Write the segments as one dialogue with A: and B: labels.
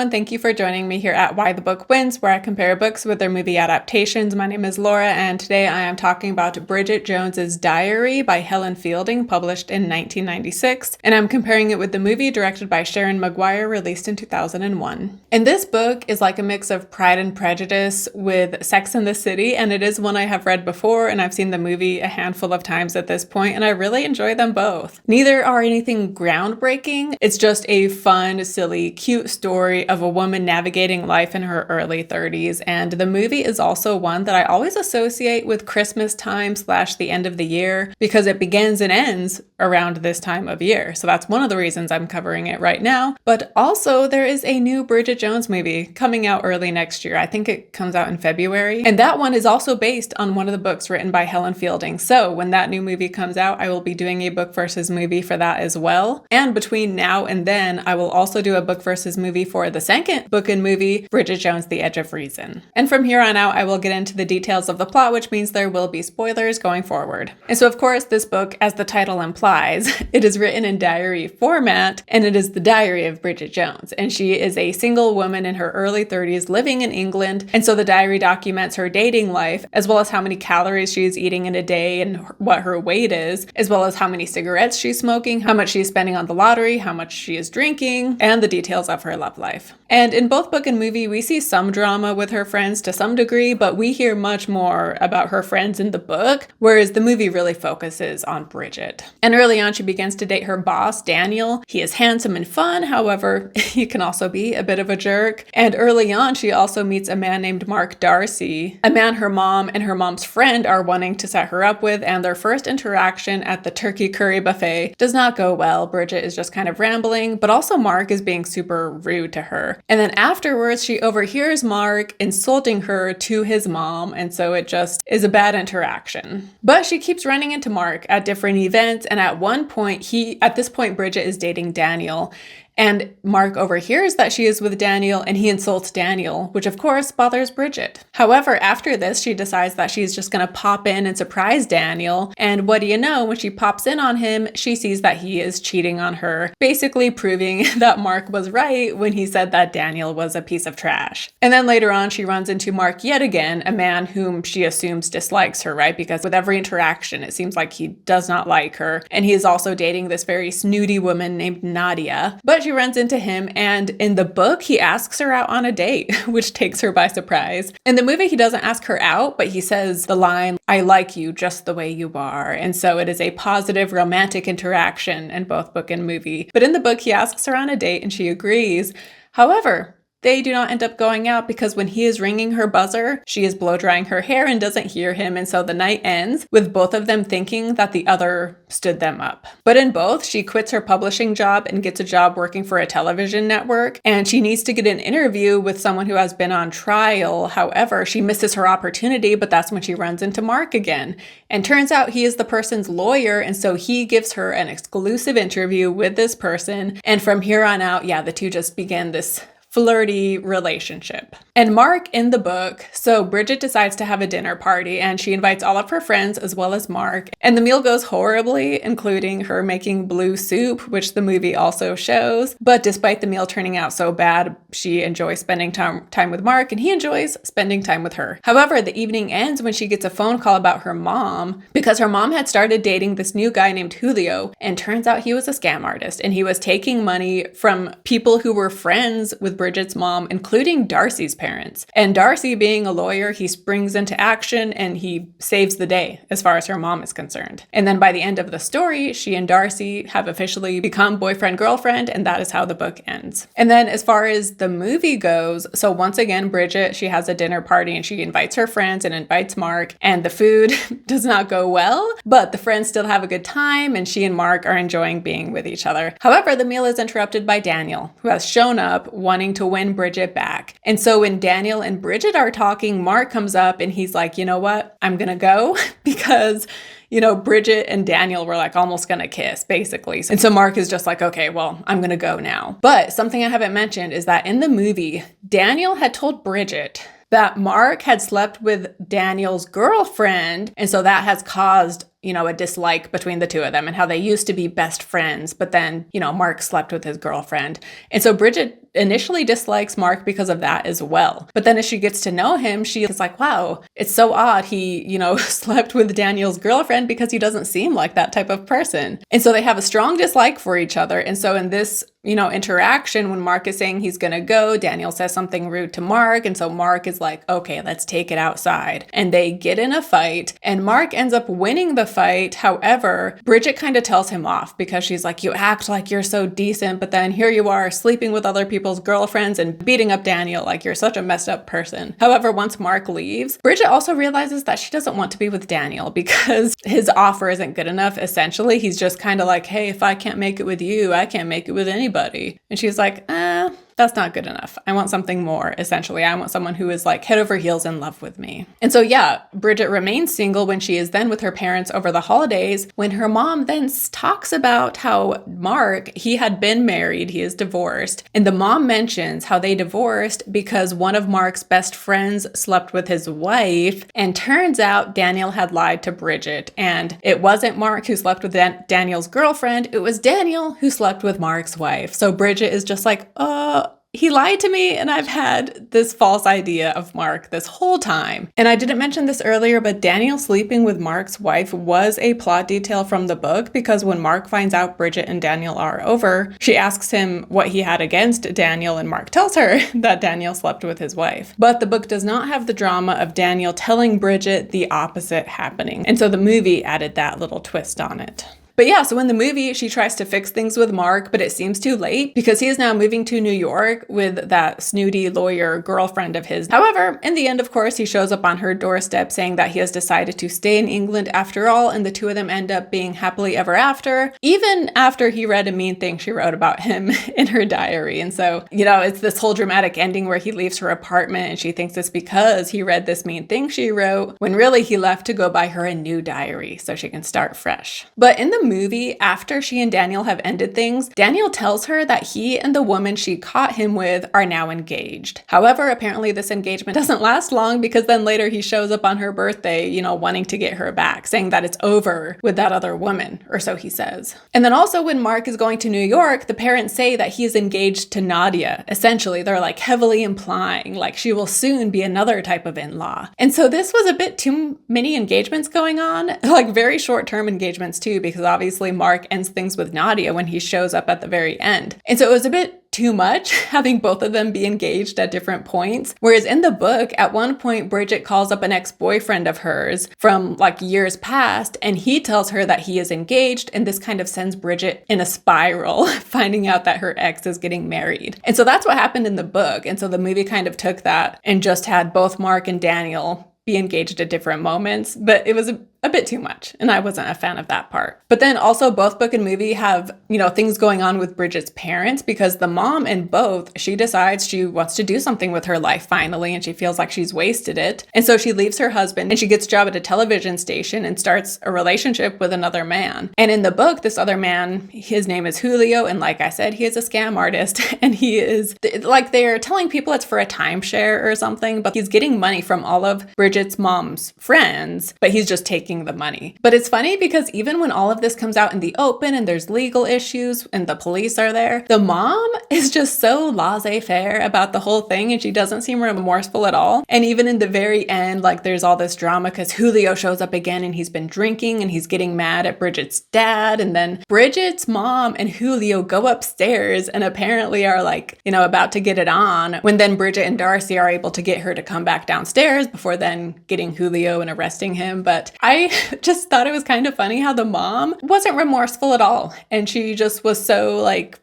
A: everyone. Thank you for joining me here at Why the Book Wins, where I compare books with their movie adaptations. My name is Laura, and today I am talking about Bridget Jones's Diary by Helen Fielding, published in 1996, and I'm comparing it with the movie directed by Sharon Maguire, released in 2001. And this book is like a mix of Pride and Prejudice with Sex and the City, and it is one I have read before, and I've seen the movie a handful of times at this point, and I really enjoy them both. Neither are anything groundbreaking. It's just a fun, silly, cute story of a woman navigating life in her early 30s, and the movie is also one that I always associate with Christmas time / the end of the year because it begins and ends around this time of year. So that's one of the reasons I'm covering it right now. But also there is a new Bridget Jones movie coming out early next year. I think it comes out in February. And that one is also based on one of the books written by Helen Fielding. So when that new movie comes out, I will be doing a book versus movie for that as well. And between now and then, I will also do a book versus movie for the second book and movie, Bridget Jones, The Edge of Reason. And from here on out, I will get into the details of the plot, which means there will be spoilers going forward. And so of course, this book, as the title implies, it is written in diary format, and it is the diary of Bridget Jones. And she is a single woman in her early 30s living in England. And so the diary documents her dating life, as well as how many calories she is eating in a day and what her weight is, as well as how many cigarettes she's smoking, how much she's spending on the lottery, how much she is drinking, and the details of her love life. And in both book and movie, we see some drama with her friends to some degree, but we hear much more about her friends in the book, whereas the movie really focuses on Bridget. And early on, she begins to date her boss, Daniel. He is handsome and fun, however, he can also be a bit of a jerk. And early on, she also meets a man named Mark Darcy, a man her mom and her mom's friend are wanting to set her up with, and their first interaction at the turkey curry buffet does not go well. Bridget is just kind of rambling, but also Mark is being super rude to her. And then afterwards, she overhears Mark insulting her to his mom, and so it just is a bad interaction. But she keeps running into Mark at different events, and at this point, Bridget is dating Daniel. And Mark overhears that she is with Daniel, and he insults Daniel, which of course bothers Bridget. However, after this, she decides that she's just gonna pop in and surprise Daniel. And what do you know, when she pops in on him, she sees that he is cheating on her, basically proving that Mark was right when he said that Daniel was a piece of trash. And then later on, she runs into Mark yet again, a man whom she assumes dislikes her, right? Because with every interaction, it seems like he does not like her. And he is also dating this very snooty woman named Nadia. But she runs into him, and in the book, he asks her out on a date, which takes her by surprise. In the movie, he doesn't ask her out, but he says the line, "I like you just the way you are." And so it is a positive romantic interaction in both book and movie. But in the book, he asks her on a date and she agrees. However, they do not end up going out because when he is ringing her buzzer, she is blow drying her hair and doesn't hear him. And so the night ends with both of them thinking that the other stood them up. But in both, she quits her publishing job and gets a job working for a television network. And she needs to get an interview with someone who has been on trial. However, she misses her opportunity, but that's when she runs into Mark again. And turns out he is the person's lawyer. And so he gives her an exclusive interview with this person. And from here on out, the two just begin this flirty relationship. And Mark in the book, so Bridget decides to have a dinner party and she invites all of her friends as well as Mark. And the meal goes horribly, including her making blue soup, which the movie also shows. But despite the meal turning out so bad, she enjoys spending time with Mark and he enjoys spending time with her. However, the evening ends when she gets a phone call about her mom because her mom had started dating this new guy named Julio, and turns out he was a scam artist and he was taking money from people who were friends with Bridget's mom, including Darcy's parents. And Darcy, being a lawyer, he springs into action and he saves the day as far as her mom is concerned. And then by the end of the story, she and Darcy have officially become boyfriend-girlfriend, and that is how the book ends. And then as far as the movie goes, so once again, Bridget, she has a dinner party and she invites her friends and invites Mark, and the food does not go well, but the friends still have a good time and she and Mark are enjoying being with each other. However, the meal is interrupted by Daniel, who has shown up wanting to win Bridget back. And so when Daniel and Bridget are talking, Mark comes up and he's like, you know what, I'm gonna go because Bridget and Daniel were like almost gonna kiss, basically. And so Mark is just like, okay, well, I'm gonna go now. But something I haven't mentioned is that in the movie, Daniel had told Bridget that Mark had slept with Daniel's girlfriend, and so that has caused a dislike between the two of them and how they used to be best friends, but then, Mark slept with his girlfriend. And so Bridget initially dislikes Mark because of that as well. But then as she gets to know him, she is like, wow, it's so odd he, slept with Daniel's girlfriend because he doesn't seem like that type of person. And so they have a strong dislike for each other. And so in this, interaction, when Mark is saying he's going to go, Daniel says something rude to Mark. And so Mark is like, okay, let's take it outside. And they get in a fight and Mark ends up winning the fight. However, Bridget kind of tells him off because she's like, you act like you're so decent, but then here you are sleeping with other people's girlfriends and beating up Daniel like you're such a messed up person. However, once Mark leaves, Bridget also realizes that she doesn't want to be with Daniel because his offer isn't good enough. Essentially, he's just kind of like, hey, if I can't make it with you, I can't make it with anybody. And she's like, that's not good enough. I want something more. Essentially, I want someone who is like head over heels in love with me. And so, yeah, Bridget remains single when she is then with her parents over the holidays, when her mom then talks about how Mark, he had been married, he is divorced. And the mom mentions how they divorced because one of Mark's best friends slept with his wife. And turns out Daniel had lied to Bridget. And it wasn't Mark who slept with Daniel's girlfriend. It was Daniel who slept with Mark's wife. So Bridget is just like, he lied to me and I've had this false idea of Mark this whole time. And I didn't mention this earlier, but Daniel sleeping with Mark's wife was a plot detail from the book because when Mark finds out Bridget and Daniel are over, she asks him what he had against Daniel and Mark tells her that Daniel slept with his wife. But the book does not have the drama of Daniel telling Bridget the opposite happening. And so the movie added that little twist on it. But yeah, so in the movie, she tries to fix things with Mark, but it seems too late because he is now moving to New York with that snooty lawyer girlfriend of his. However, in the end, of course, he shows up on her doorstep saying that he has decided to stay in England after all, and the two of them end up being happily ever after, even after he read a mean thing she wrote about him in her diary. And so, it's this whole dramatic ending where he leaves her apartment and she thinks it's because he read this mean thing she wrote, when really he left to go buy her a new diary so she can start fresh. But in the movie, after she and Daniel have ended things, Daniel tells her that he and the woman she caught him with are now engaged. However, apparently this engagement doesn't last long because then later he shows up on her birthday, wanting to get her back, saying that it's over with that other woman, or so he says. And then also when Mark is going to New York, the parents say that he is engaged to Nadia. Essentially, they're like heavily implying like she will soon be another type of in-law. And so this was a bit too many engagements going on, like very short-term engagements too, because obviously Mark ends things with Nadia when he shows up at the very end. And so it was a bit too much having both of them be engaged at different points. Whereas in the book, at one point, Bridget calls up an ex-boyfriend of hers from like years past, and he tells her that he is engaged. And this kind of sends Bridget in a spiral, finding out that her ex is getting married. And so that's what happened in the book. And so the movie kind of took that and just had both Mark and Daniel be engaged at different moments, but it was a bit too much, and I wasn't a fan of that part. But then also both book and movie have, things going on with Bridget's parents, because the mom in both, she decides she wants to do something with her life finally, and she feels like she's wasted it. And so she leaves her husband and she gets a job at a television station and starts a relationship with another man. And in the book, this other man, his name is Julio, and like I said, he is a scam artist, and he is, like, they're telling people it's for a timeshare or something, but he's getting money from all of Bridget's mom's friends, but he's just taking the money. But it's funny because even when all of this comes out in the open and there's legal issues and the police are there, the mom is just so laissez-faire about the whole thing, and she doesn't seem remorseful at all. And even in the very end, like, there's all this drama because Julio shows up again and he's been drinking and he's getting mad at Bridget's dad, and then Bridget's mom and Julio go upstairs and apparently are like, about to get it on, when then Bridget and Darcy are able to get her to come back downstairs before then getting Julio and arresting him. But I just thought it was kind of funny how the mom wasn't remorseful at all. And she just was so like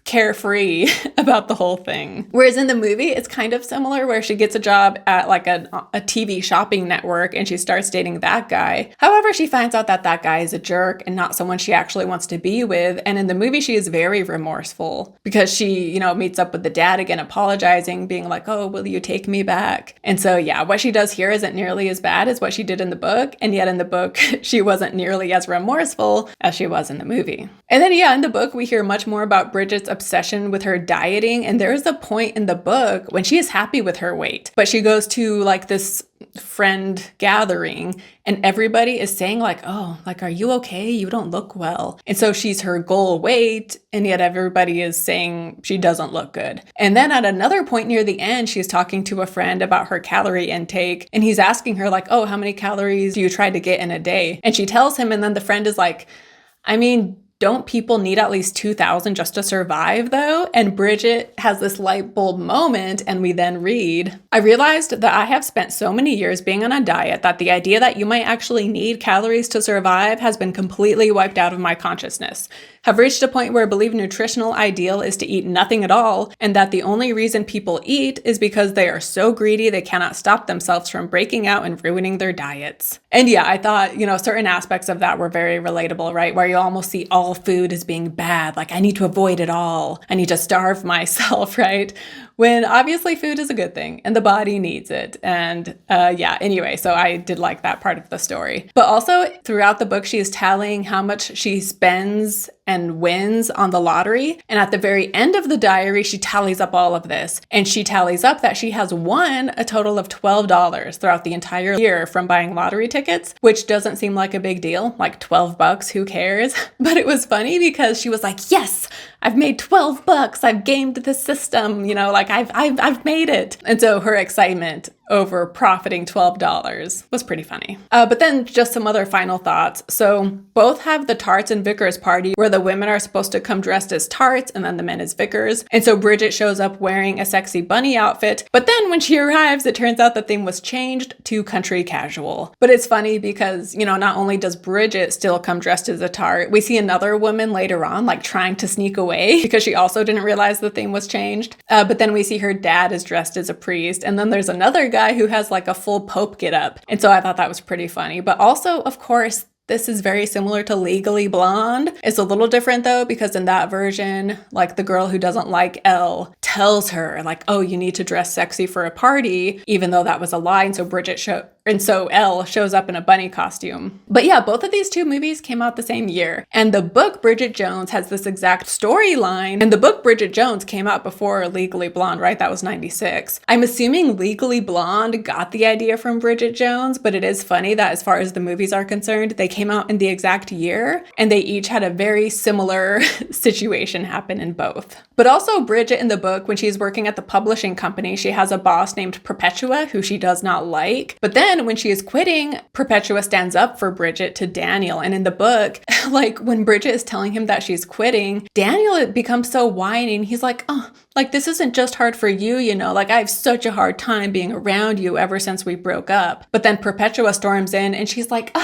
A: carefree about the whole thing. Whereas in the movie, it's kind of similar, where she gets a job at like a TV shopping network and she starts dating that guy. However, she finds out that that guy is a jerk and not someone she actually wants to be with. And in the movie, she is very remorseful because she, meets up with the dad again, apologizing, being like, oh, will you take me back? And so, yeah, what she does here isn't nearly as bad as what she did in the book. And yet in the book, she wasn't nearly as remorseful as she was in the movie. And then, yeah, in the book, we hear much more about Bridget's obsession with her dieting. And there is a point in the book when she is happy with her weight, but she goes to like this friend gathering, and everybody is saying like, oh, like, are you okay? You don't look well. And so she's her goal weight, and yet everybody is saying she doesn't look good. And then at another point near the end, she's talking to a friend about her calorie intake, and he's asking her like, oh, how many calories do you try to get in a day? And she tells him, and then the friend is like, I mean, don't people need at least 2,000 just to survive though? And Bridget has this light bulb moment, and we then read, I realized that I have spent so many years being on a diet that the idea that you might actually need calories to survive has been completely wiped out of my consciousness. Have reached a point where I believe nutritional ideal is to eat nothing at all, and that the only reason people eat is because they are so greedy they cannot stop themselves from breaking out and ruining their diets. And yeah, I thought, certain aspects of that were very relatable, right? Where you almost see all food as being bad, like I need to avoid it all. I need to starve myself, right? When obviously food is a good thing and the body needs it. And anyway, so I did like that part of the story. But also throughout the book, she is tallying how much she spends and wins on the lottery. And at the very end of the diary, she tallies up all of this. And she tallies up that she has won a total of $12 throughout the entire year from buying lottery tickets, which doesn't seem like a big deal, like $12, who cares? But it was funny because she was like, yes, I've made $12. I've gamed the system, like I've made it. And so her excitement over profiting $12 was pretty funny. But then just some other final thoughts. So both have the tarts and vicars party where the women are supposed to come dressed as tarts and then the men as vicars. And so Bridget shows up wearing a sexy bunny outfit. But then when she arrives, it turns out the theme was changed to country casual. But it's funny because, not only does Bridget still come dressed as a tart, we see another woman later on like trying to sneak away because she also didn't realize the theme was changed. But then we see her dad is dressed as a priest. And then there's another guy who has like a full Pope get up. And so I thought that was pretty funny. But also, of course, this is very similar to Legally Blonde. It's a little different though, because in that version, like the girl who doesn't like Elle tells her like, oh, you need to dress sexy for a party, even though that was a lie. And so Elle shows up in a bunny costume. But yeah, both of these two movies came out the same year. And the book Bridget Jones has this exact storyline. And the book Bridget Jones came out before Legally Blonde, right? That was 96. I'm assuming Legally Blonde got the idea from Bridget Jones, but it is funny that as far as the movies are concerned, they came out in the exact year and they each had a very similar situation happen in both. But also Bridget in the book, when she's working at the publishing company, she has a boss named Perpetua who she does not like. But then when she is quitting, Perpetua stands up for Bridget to Daniel. And in the book, like when Bridget is telling him that she's quitting, Daniel becomes so whiny. He's like, oh, like this isn't just hard for you, like I have such a hard time being around you ever since we broke up. But then Perpetua storms in and she's like,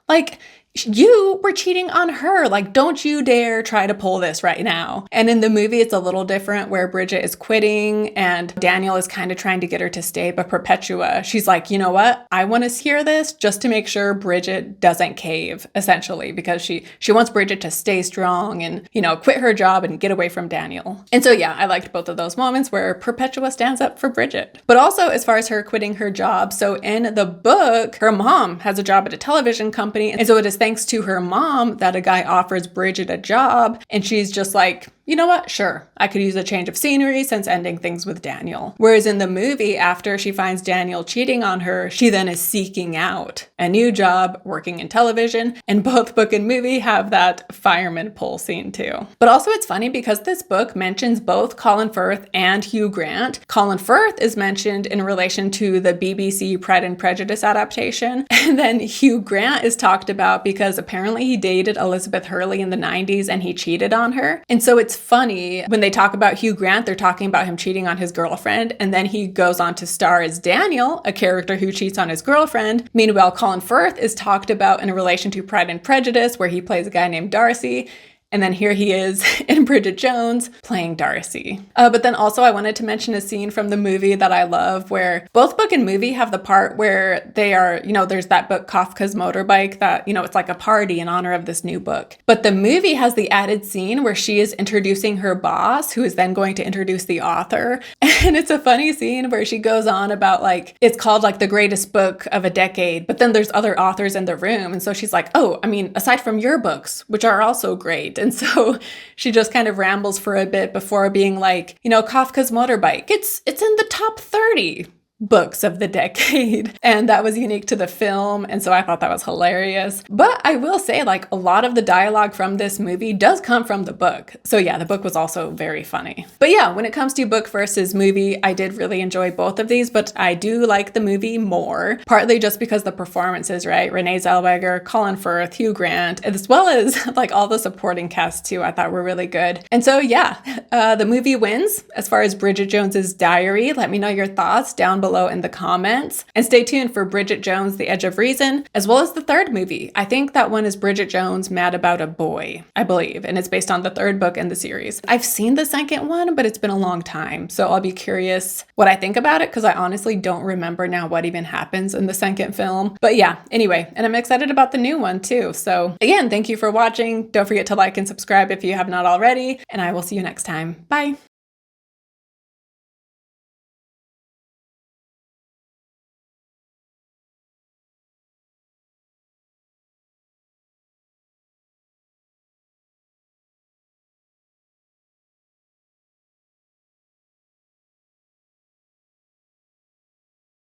A: like, you were cheating on her. Like, don't you dare try to pull this right now. And in the movie, it's a little different where Bridget is quitting and Daniel is kind of trying to get her to stay. But Perpetua, she's like, you know what? I want to hear this just to make sure Bridget doesn't cave, essentially, because she wants Bridget to stay strong and, quit her job and get away from Daniel. And so, yeah, I liked both of those moments where Perpetua stands up for Bridget. But also, as far as her quitting her job, so in the book, her mom has a job at a television company. And so it is thanks to her mom that a guy offers Bridget a job, and she's just like, you know what? Sure, I could use a change of scenery since ending things with Daniel. Whereas in the movie, after she finds Daniel cheating on her, she then is seeking out a new job working in television. And both book and movie have that fireman pole scene too. But also it's funny because this book mentions both Colin Firth and Hugh Grant. Colin Firth is mentioned in relation to the BBC Pride and Prejudice adaptation. And then Hugh Grant is talked about because apparently he dated Elizabeth Hurley in the 90s and he cheated on her. And so it's funny when they talk about Hugh Grant, they're talking about him cheating on his girlfriend, and then he goes on to star as Daniel, a character who cheats on his girlfriend. Meanwhile, Colin Firth is talked about in relation to Pride and Prejudice, where he plays a guy named Darcy. And then here he is in Bridget Jones playing Darcy. But then also I wanted to mention a scene from the movie that I love where both book and movie have the part where they are, there's that book Kafka's Motorbike that, it's like a party in honor of this new book. But the movie has the added scene where she is introducing her boss, who is then going to introduce the author. And it's a funny scene where she goes on about it's called the greatest book of a decade, but then there's other authors in the room. And so she's like, oh, aside from your books, which are also great. And so she just kind of rambles for a bit before being like, Kafka's Motorbike, it's in the top 30. books of the decade. And that was unique to the film. And so I thought that was hilarious. But I will say, like, a lot of the dialogue from this movie does come from the book. So yeah, the book was also very funny. But yeah, when it comes to book versus movie, I did really enjoy both of these, but I do like the movie more, partly just because the performances, right? Renee Zellweger, Colin Firth, Hugh Grant, as well as like all the supporting cast too, I thought were really good. And so yeah, the movie wins as far as Bridget Jones's Diary. Let me know your thoughts down below in the comments. And stay tuned for Bridget Jones, The Edge of Reason, as well as the third movie. I think that one is Bridget Jones, Mad About a Boy, I believe, and it's based on the third book in the series. I've seen the second one, but it's been a long time, so I'll be curious what I think about it, because I honestly don't remember now what even happens in the second film. But yeah, anyway, and I'm excited about the new one too. So again, thank you for watching. Don't forget to like and subscribe if you have not already, and I will see you next time. Bye.